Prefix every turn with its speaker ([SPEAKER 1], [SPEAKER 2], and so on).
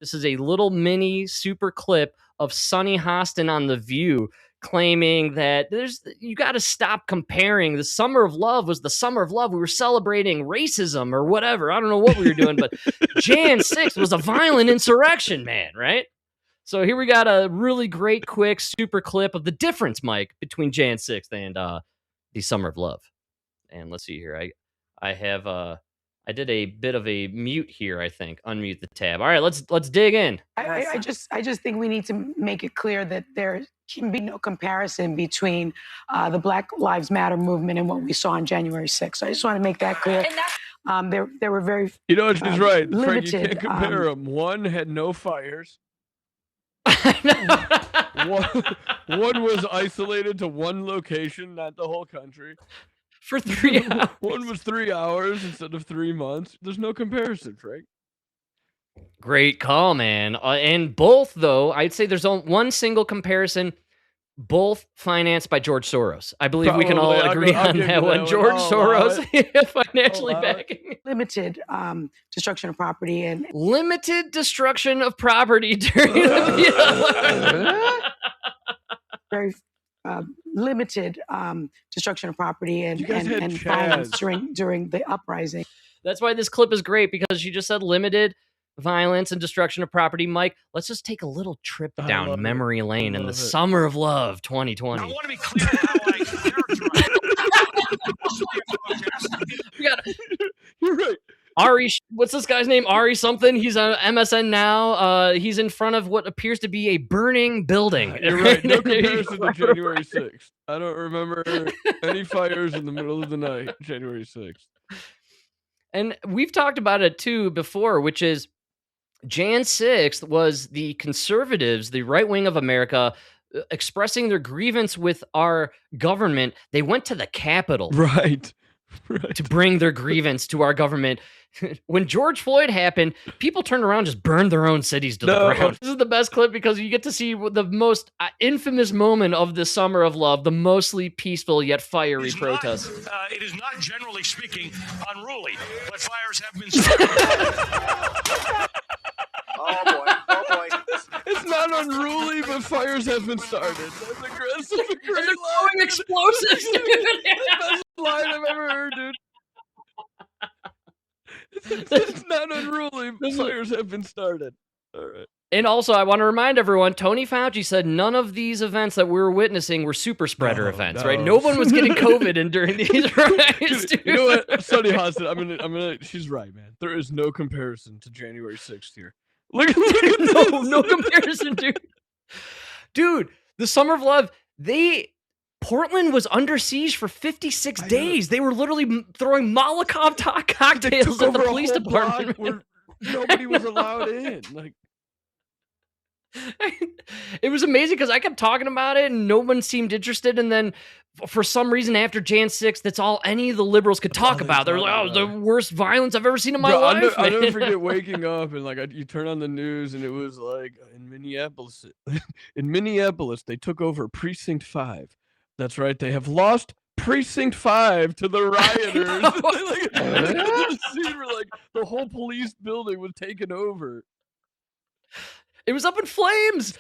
[SPEAKER 1] This is a little mini super clip of Sonny Hostin on The View claiming that you got to stop comparing. The Summer of Love was the Summer of Love. We were celebrating racism or whatever. I don't know what we were doing, but Jan 6th was a violent insurrection, man, right? So here we got a really great, quick, super clip of the difference, Mike, between Jan 6th and the Summer of Love. And let's see here. I did a bit of a mute here, I think. Unmute the tab. All right, let's dig in.
[SPEAKER 2] I just think we need to make it clear that there can be no comparison between the Black Lives Matter movement and what we saw on January 6th. So I just want to make that clear. There were very
[SPEAKER 3] she's right.
[SPEAKER 2] limited,
[SPEAKER 3] Frank, you can't compare them. One had no fires. one was isolated to one location, not the whole country.
[SPEAKER 1] For 3 hours.
[SPEAKER 3] One was 3 hours instead of 3 months. There's no comparison, Frank.
[SPEAKER 1] Great call, man. And both, though, I'd say there's only one single comparison. Both financed by George Soros. I believe we can all agree on that one. George Soros financially backing.
[SPEAKER 2] Limited destruction of property and
[SPEAKER 1] limited destruction of property during the
[SPEAKER 2] very limited destruction of property and violence during the uprising.
[SPEAKER 1] That's why this clip is great, because she just said limited violence and destruction of property. Mike, let's just take a little trip down memory lane in the Summer of Love 2020.
[SPEAKER 4] I want to be clear how I characterize.
[SPEAKER 3] You're right.
[SPEAKER 1] Ari, what's this guy's name? Ari something. He's on MSN now. He's in front of what appears to be a burning building.
[SPEAKER 3] You're right. No comparison to January 6th. I don't remember any fires in the middle of the night, January 6th.
[SPEAKER 1] And we've talked about it too before, which is Jan 6th was the conservatives, the right wing of America, expressing their grievance with our government. They went to the Capitol.
[SPEAKER 3] Right.
[SPEAKER 1] To bring their grievance to our government. When George Floyd happened, people turned around and just burned their own cities to the ground. This is the best clip because you get to see the most infamous moment of the Summer of Love, the mostly peaceful yet fiery protest.
[SPEAKER 4] It is not, generally speaking, unruly, but fires have been started.
[SPEAKER 5] Oh boy.
[SPEAKER 3] It's not unruly, but fires have been started. That's aggressive.
[SPEAKER 1] And they're throwing explosives, dude.
[SPEAKER 3] Best line I've ever heard, dude. It's not unruly, but fires have been started. All right.
[SPEAKER 1] And also, I want to remind everyone, Tony Fauci said none of these events that we were witnessing were super spreader events, right? No one was getting COVID during these riots, dude.
[SPEAKER 3] You know what? Sonny Hostin, I'm gonna. She's right, man. There is no comparison to January 6th here. Look at this.
[SPEAKER 1] No comparison, dude. Dude, the Summer of Love, Portland was under siege for 56 days. They were literally throwing Molotov cocktails at the police department.
[SPEAKER 3] Where nobody was allowed in. Like,
[SPEAKER 1] it was amazing because I kept talking about it and no one seemed interested. And then for some reason, after Jan 6th, that's all any of the liberals could talk about. They're like, "Oh, the worst violence I've ever seen in my life."
[SPEAKER 3] I'll never forget waking up and you turn on the news and it was like in Minneapolis. In Minneapolis, they took over Precinct 5. That's right. They have lost Precinct 5 to the rioters. The scene where the whole police building was taken over.
[SPEAKER 1] It was up in flames.